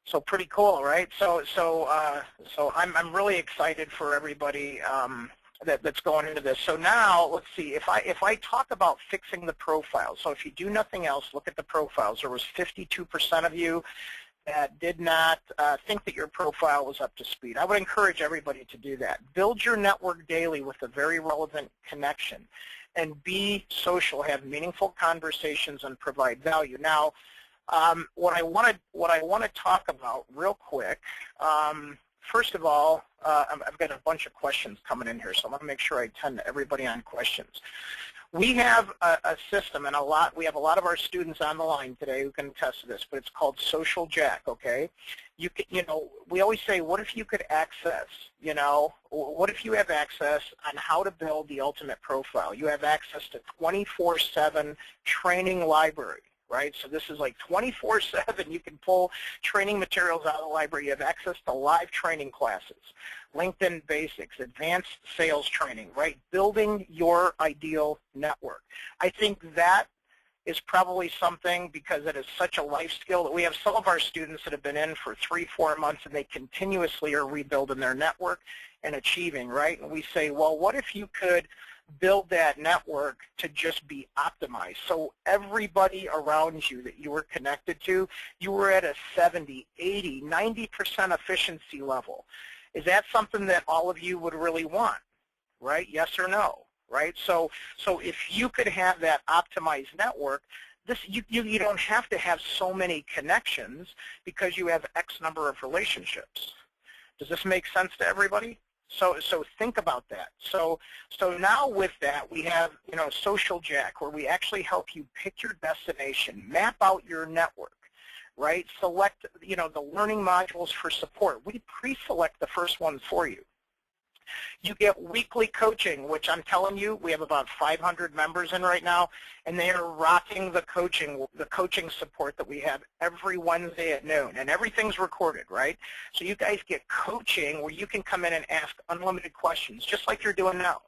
So pretty cool, right? So I'm really excited for everybody that's going into this. So now, let's see, if I talk about fixing the profile, so if you do nothing else, look at the profiles. There was 52% of you that did not think that your profile was up to speed. I would encourage everybody to do that. Build your network daily with a very relevant connection, and be social, have meaningful conversations, and provide value. Now, what I want to talk about real quick. First of all, I've got a bunch of questions coming in here, so I want to make sure I attend to everybody on questions. We have a system, and we have a lot of our students on the line today who can attest to this, but it's called Social Jack, okay? You know, we always say, what if you could access, you know, what if you have access on how to build the ultimate profile? You have access to 24/7 training library. Right? So this is like 24/7. You can pull training materials out of the library. You have access to live training classes, LinkedIn basics, advanced sales training, right? Building your ideal network. I think that is probably something, because it is such a life skill, that we have some of our students that have been in for 3-4 months, and they continuously are rebuilding their network and achieving, right? And we say, well, what if you could build that network to just be optimized? So everybody around you that you were connected to, you were at a 70, 80, 90% efficiency level. Is that something that all of you would really want, right? Yes or no, right? So if you could have that optimized network, you don't have to have so many connections, because you have X number of relationships. Does this make sense to everybody? So think about that. So now with that, we have, you know, Social Jack, where we actually help you pick your destination, map out your network, right? Select, you know, the learning modules for support. We pre-select the first ones for you. You get weekly coaching, which I'm telling you, we have about 500 members in right now, and they are rocking the coaching support that we have every Wednesday at noon, and everything's recorded, right? So you guys get coaching where you can come in and ask unlimited questions, just like you're doing now,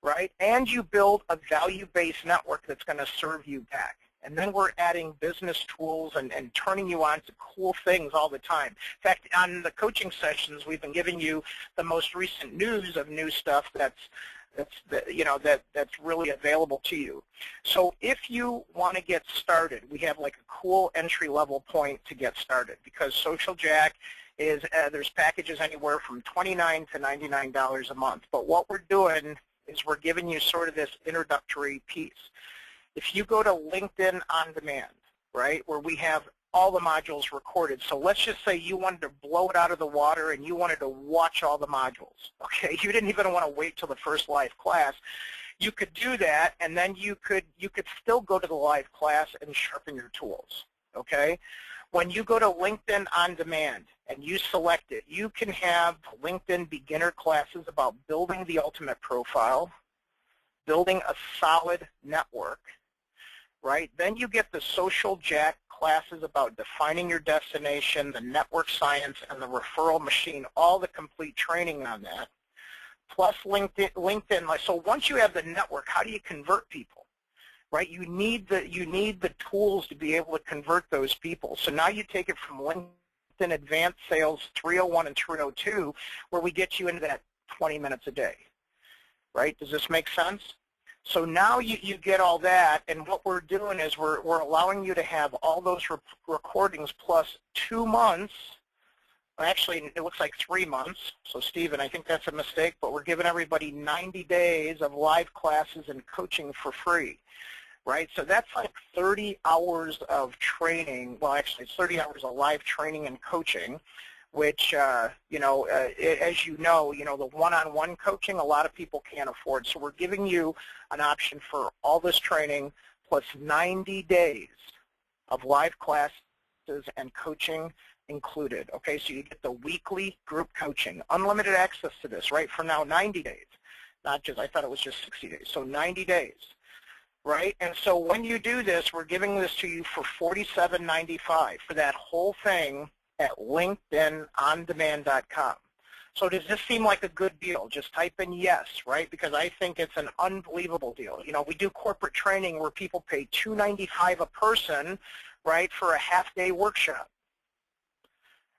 right? And you build a value-based network that's going to serve you back. And then we're adding business tools and turning you on to cool things all the time. In fact, on the coaching sessions, we've been giving you the most recent news of new stuff that's that's really available to you. So if you want to get started, we have like a cool entry-level point to get started, because Social Jack is there's packages anywhere from $29 to $99 a month. But what we're doing is we're giving you sort of this introductory piece. If you go to LinkedIn On Demand, right, where we have all the modules recorded. So let's just say you wanted to blow it out of the water and you wanted to watch all the modules. Okay, you didn't even want to wait till the first live class. You could do that, and then you could still go to the live class and sharpen your tools. Okay, when you go to LinkedIn On Demand and you select it, you can have LinkedIn beginner classes about building the ultimate profile, building a solid network, right? Then you get the Social Jack classes about defining your destination, the network science, and the referral machine, all the complete training on that, plus LinkedIn. So once you have the network, how do you convert people, right? You need the tools to be able to convert those people. So now you take it from LinkedIn Advanced Sales 301 and 302, where we get you into that 20 minutes a day, right? Does this make sense? So now you get all that, and what we're doing is we're allowing you to have all those recordings plus 2 months. Actually, it looks like 3 months. So, Stephen, I think that's a mistake, but we're giving everybody 90 days of live classes and coaching for free, right? So that's like 30 hours of training. Well, actually, it's 30 hours of live training and coaching, which, as you know, the one-on-one coaching, a lot of people can't afford. So we're giving you an option for all this training plus 90 days of live classes and coaching included. Okay, so you get the weekly group coaching, unlimited access to this, right, for now 90 days. Not just, I thought it was just 60 days, so 90 days. Right, and so when you do this, we're giving this to you for $47.95 for that whole thing at LinkedInOnDemand.com. So does this seem like a good deal? Just type in yes, right? Because I think it's an unbelievable deal. You know, we do corporate training where people pay $295 a person, right, for a half-day workshop,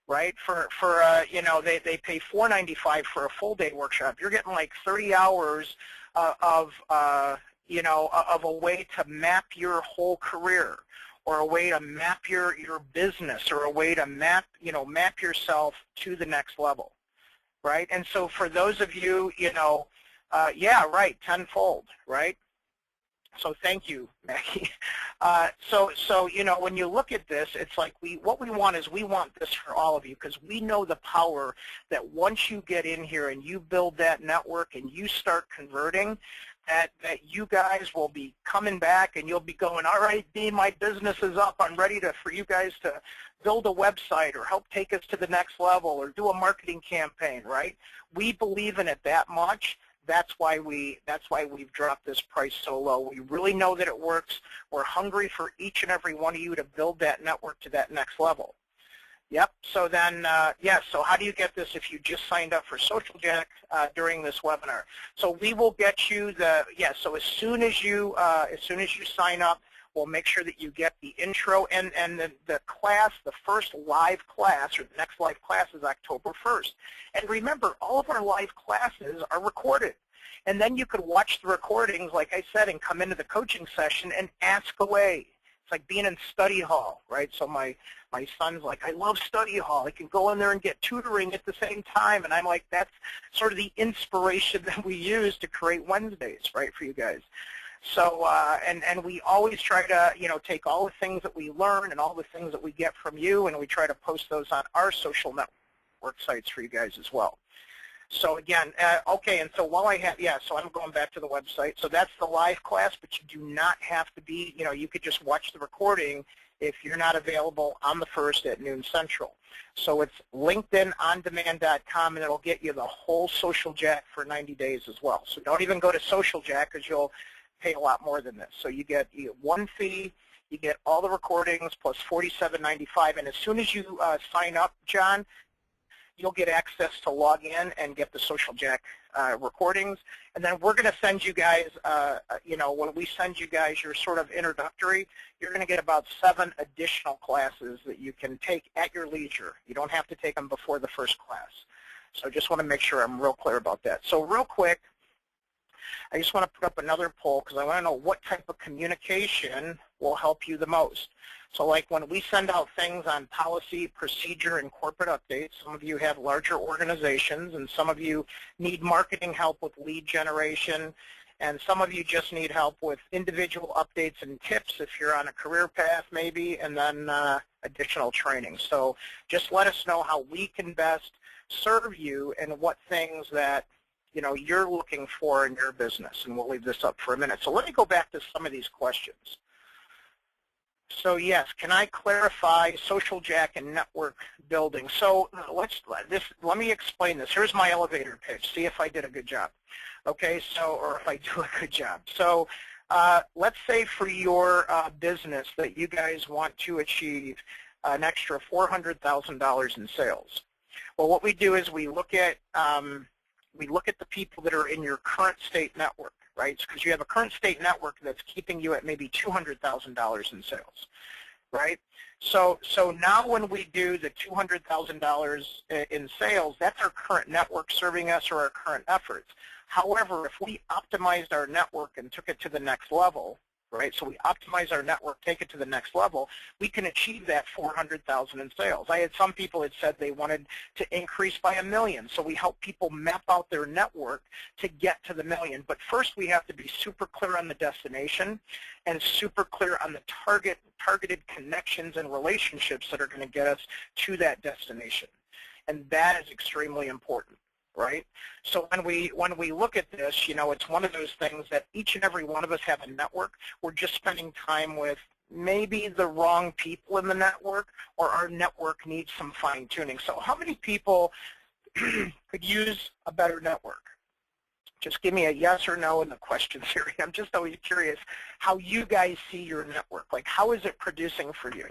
right? They pay $495 for a full-day workshop. You're getting like 30 hours of a way to map your whole career, or a way to map your business, or a way to map yourself to the next level, right? And so for those of you, yeah, right, tenfold, right? So thank you, Maggie. So when you look at this, it's like what we want is we want this for all of you, because we know the power that once you get in here and you build that network and you start converting, that you guys will be coming back and you'll be going, all right, Dean, my business is up. I'm ready for you guys to build a website or help take us to the next level or do a marketing campaign, right? We believe in it that much. That's why we've dropped this price so low. We really know that it works. We're hungry for each and every one of you to build that network to that next level. Yep. So then, so how do you get this if you just signed up for Social Jack during this webinar? So we will get you so as soon as you sign up, we'll make sure that you get the intro and the class, the first live class, or the next live class is October 1st. And remember, all of our live classes are recorded. And then you could watch the recordings, like I said, and come into the coaching session and ask away. It's like being in study hall, right? So my son's like, I love study hall. I can go in there and get tutoring at the same time. And I'm like, that's sort of the inspiration that we use to create Wednesdays, right, for you guys. So, and we always try to, take all the things that we learn and all the things that we get from you, and we try to post those on our social network sites for you guys as well. So again, okay, and so while I have, so I'm going back to the website. So that's the live class, but you do not have to be, you could just watch the recording if you're not available on the 1st at noon Central. So it's LinkedInOnDemand.com, and it'll get you the whole Social Jack for 90 days as well. So don't even go to Social Jack, because you'll pay a lot more than this. So you get one fee, you get all the recordings plus $47.95, and as soon as you sign up, John, you'll get access to log in and get the Social Jack recordings. And then we're going to send you guys, when we send you guys your sort of introductory, you're going to get about 7 additional classes that you can take at your leisure. You don't have to take them before the first class. So just want to make sure I'm real clear about that. So real quick, I just want to put up another poll because I want to know what type of communication will help you the most. So like when we send out things on policy, procedure, and corporate updates, some of you have larger organizations and some of you need marketing help with lead generation, and some of you just need help with individual updates and tips if you're on a career path maybe, and then additional training. So just let us know how we can best serve you and what things that you're looking for in your business, and we'll leave this up for a minute. So let me go back to some of these questions. So yes, can I clarify Social Jack and network building? So let me explain this. Here's my elevator pitch. See if I did a good job. Okay, so, or if I do a good job. So let's say for your business that you guys want to achieve an extra $400,000 in sales. Well, what we do is we look at the people that are in your current state network, right? Because you have a current state network that's keeping you at maybe $200,000 in sales, right? So now when we do the $200,000 in sales, that's our current network serving us or our current efforts. However, if we optimized our network and took it to the next level, right? So we optimize our network, take it to the next level, we can achieve that $400,000 in sales. I had some people that said they wanted to increase by $1 million. So we help people map out their network to get to the $1 million. But first we have to be super clear on the destination and super clear on the targeted connections and relationships that are going to get us to that destination. And that is extremely important. Right? So when we look at this, it's one of those things that each and every one of us have a network. We're just spending time with maybe the wrong people in the network, or our network needs some fine-tuning. So how many people could use a better network? Just give me a yes or no in the questions here. I'm just always curious how you guys see your network. Like, how is it producing for you?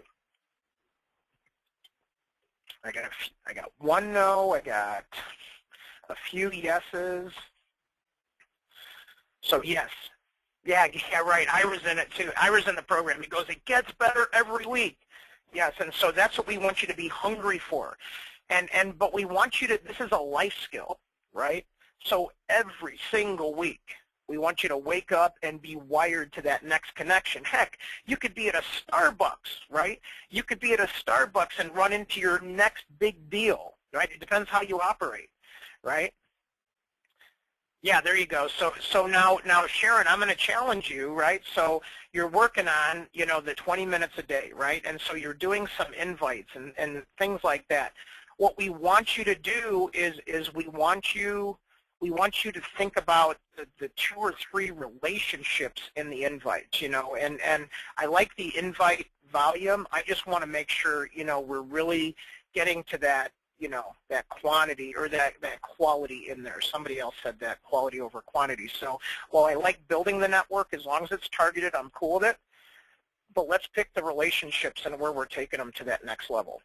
I got one no, I got a few yeses. So yes. Yeah, right. I was in it too. I was in the program. He goes, it gets better every week. Yes, and so that's what we want you to be hungry for. But we want you to, this is a life skill, right? So every single week, we want you to wake up and be wired to that next connection. Heck, you could be at a Starbucks, right? You could be at a Starbucks and run into your next big deal, right? It depends how you operate. Right? Yeah, there you go. So now Sharon, I'm going to challenge you, right? So you're working on, the 20 minutes a day, right? And so you're doing some invites and things like that. What we want you to do is we want you to think about the 2 or 3 relationships in the invites, and I like the invite volume. I just want to make sure, we're really getting to that, that quantity or that quality in there. Somebody else said that, quality over quantity. So while I like building the network, as long as it's targeted, I'm cool with it. But let's pick the relationships and where we're taking them to that next level.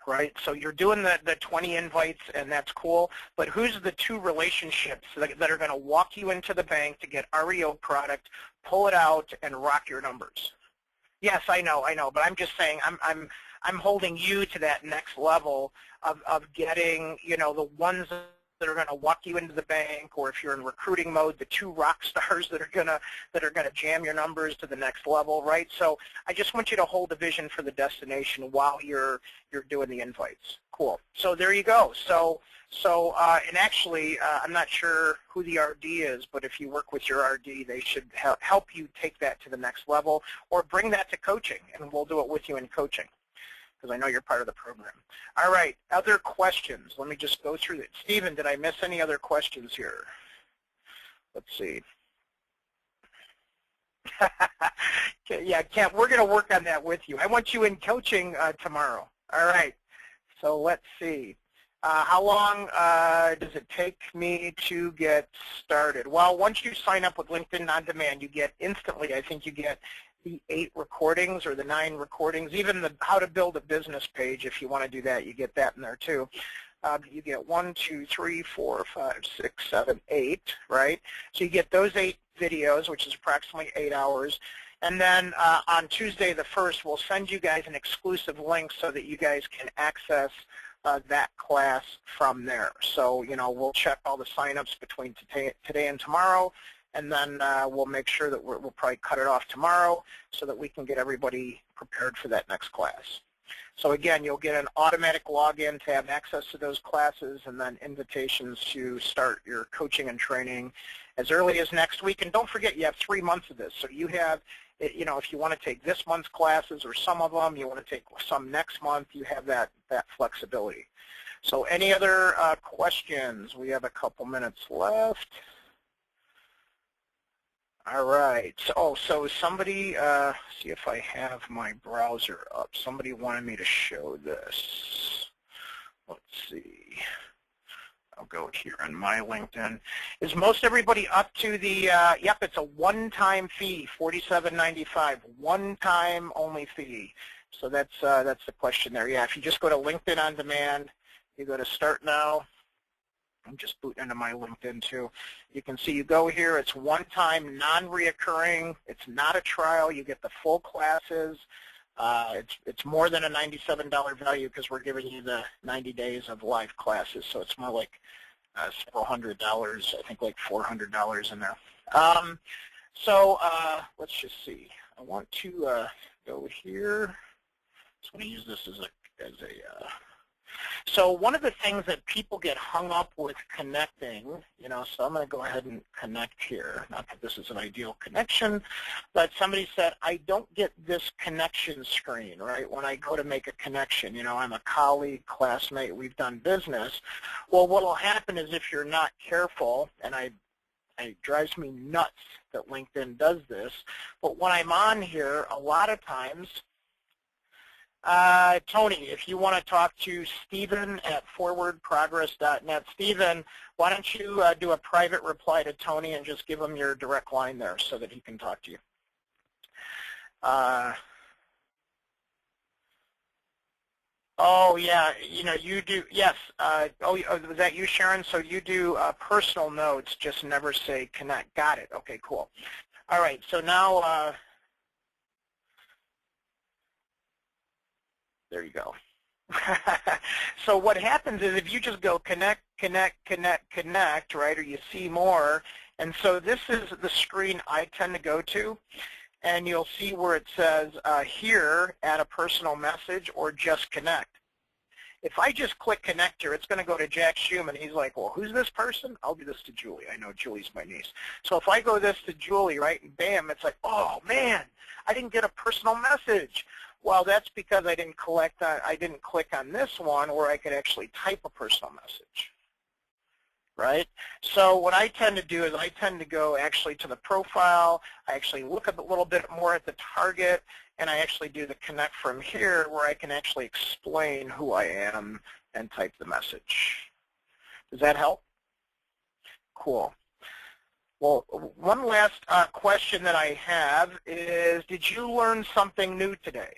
Right? So you're doing the 20 invites, and that's cool. But who's the 2 relationships that are going to walk you into the bank to get REO product, pull it out, and rock your numbers? Yes, I know. But I'm just saying I'm holding you to that next level of getting, the ones that are going to walk you into the bank, or if you're in recruiting mode, the 2 rock stars that are going to jam your numbers to the next level, right? So I just want you to hold the vision for the destination while you're doing the invites. Cool. So there you go. So and actually, I'm not sure who the RD is, but if you work with your RD, they should help you take that to the next level, or bring that to coaching, and we'll do it with you in coaching, because I know you're part of the program. All right, other questions? Let me just go through it. Stephen, did I miss any other questions here? Let's see. Yeah, Kent, we're going to work on that with you. I want you in coaching tomorrow. All right, so let's see. How long does it take me to get started? Well, once you sign up with LinkedIn On Demand, you get instantly, I think you get the 8 recordings or the 9 recordings, even the how to build a business page. If you want to do that, you get that in there too. You get 1, 2, 3, 4, 5, 6, 7, 8, right? So you get those 8 videos, which is approximately 8 hours. And then on Tuesday the 1st, we'll send you guys an exclusive link so that you guys can access that class from there. So, you know, we'll check all the signups between today and tomorrow, and then we'll make sure that we'll probably cut it off tomorrow so that we can get everybody prepared for that next class. So again, you'll get an automatic login to have access to those classes, and then invitations to start your coaching and training as early as next week. And don't forget, you have 3 months of this. So you have, you know, if you want to take this month's classes or some of them, you want to take some next month, you have that flexibility. So any other questions? We have a couple minutes left. All right. So somebody, see if I have my browser up. Somebody wanted me to show this. Let's see. I'll go here on my LinkedIn. Is most everybody up to the, yep, it's a one-time fee, $47.95, one-time only fee. So that's the question there. Yeah, if you just go to LinkedIn On Demand, you go to Start Now. I'm just booting into my LinkedIn too. You can see you go here, it's one-time, non-reoccurring, it's not a trial, you get the full classes. It's more than a $97 value because we're giving you the 90 days of live classes, so it's more like several $100s, I think like $400 in there. So let's just see. I want to go here. So I'm going to use this as a so one of the things that people get hung up with connecting, you know, so I'm going to go ahead and connect here. Not that this is an ideal connection, but somebody said, I don't get this connection screen, right? When I go to make a connection, you know, I'm a colleague, classmate, we've done business. Well, what will happen is if you're not careful, and it drives me nuts that LinkedIn does this, but when I'm on here, a lot of times, Tony, if you want to talk to Stephen at forwardprogress.net. Stephen, why don't you do a private reply to Tony and just give him your direct line there so that he can talk to you. Oh, yeah, you know, you do, yes. Was that you, Sharon? So you do personal notes, just never say connect. Got it. Okay, cool. All right, so now, there you go. So what happens is if you just go connect, right, or you see more, and so this is the screen I tend to go to, and you'll see where it says here, add a personal message or just connect. If I just click connect here, it's going to go to Jack Schumann. He's like, well, who's this person? I'll do this to Julie. I know Julie's my niece. So if I go this to Julie, right, and bam, it's like, oh, man, I didn't get a personal message. Well, that's because I didn't click on this one where I could actually type a personal message, right? So what I tend to do is I tend to go actually to the profile. I actually look a little bit more at the target, and I actually do the connect from here where I can actually explain who I am and type the message. Does that help? Cool. Well, one last question that I have is, did you learn something new today?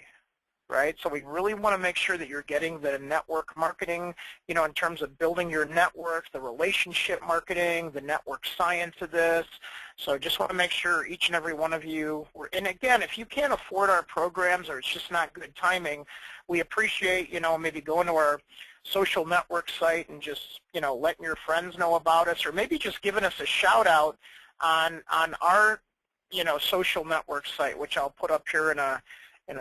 Right? So we really want to make sure that you're getting the network marketing, you know, in terms of building your network, the relationship marketing, the network science of this. So just want to make sure each and every one of you, and again, if you can't afford our programs or it's just not good timing, we appreciate, you know, maybe going to our social network site and just, you know, letting your friends know about us, or maybe just giving us a shout out on our, you know, social network site, which I'll put up here in a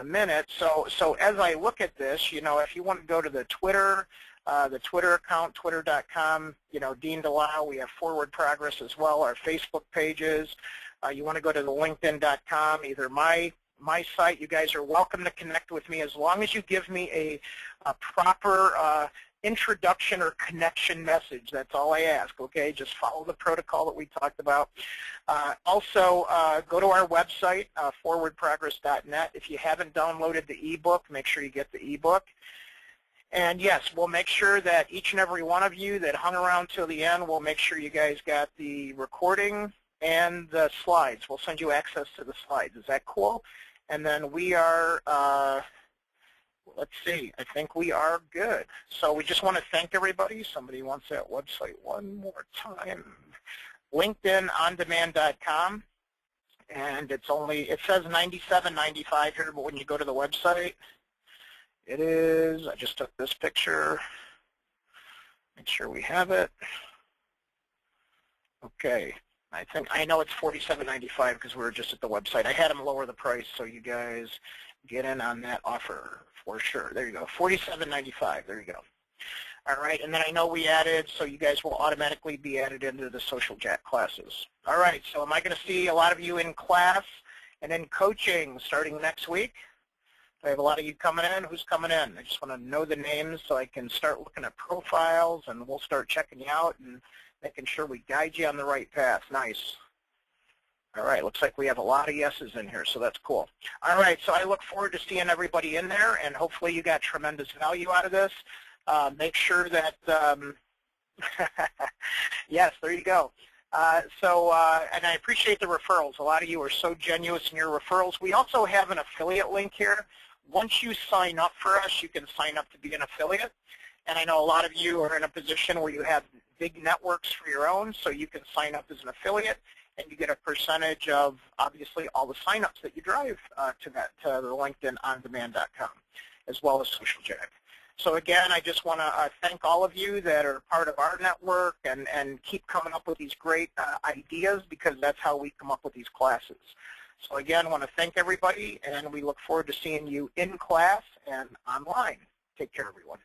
minute. So as I look at this, you know, if you want to go to the Twitter account, twitter.com, you know, Dean DeLisle, we have Forward Progress as well, our Facebook pages. You want to go to the linkedin.com, either my site, you guys are welcome to connect with me as long as you give me a proper introduction or connection message. That's all I ask, okay? Just follow the protocol that we talked about. Also, go to our website, forwardprogress.net. If you haven't downloaded the ebook, make sure you get the ebook. And yes, we'll make sure that each and every one of you that hung around till the end, we'll make sure you guys got the recording and the slides. We'll send you access to the slides. Is that cool? And then we are, let's see, I think we are good. So we just want to thank everybody. Somebody wants that website one more time. LinkedInondemand.com. And it says $97.95 here, but when you go to the website, it is, I just took this picture, make sure we have it. Okay, I know it's $47.95 because we were just at the website. I had them lower the price so you guys get in on that offer for sure. There you go, $47.95, there you go. All right, and then I know we added, so you guys will automatically be added into the Social Jack classes. All right, so am I going to see a lot of you in class and in coaching starting next week? Do I have a lot of you coming in? Who's coming in? I just want to know the names so I can start looking at profiles, and we'll start checking you out and making sure we guide you on the right path. Nice. All right, looks like we have a lot of yeses in here, so that's cool. All right, so I look forward to seeing everybody in there, and hopefully you got tremendous value out of this. Make sure that, yes, there you go. And I appreciate the referrals. A lot of you are so generous in your referrals. We also have an affiliate link here. Once you sign up for us, you can sign up to be an affiliate. And I know a lot of you are in a position where you have big networks for your own, so you can sign up as an affiliate, and you get a percentage of, obviously, all the signups that you drive to the LinkedIn-on-demand.com, as well as Social Jack. So again, I just want to thank all of you that are part of our network and keep coming up with these great ideas, because that's how we come up with these classes. So again, I want to thank everybody, and we look forward to seeing you in class and online. Take care, everyone.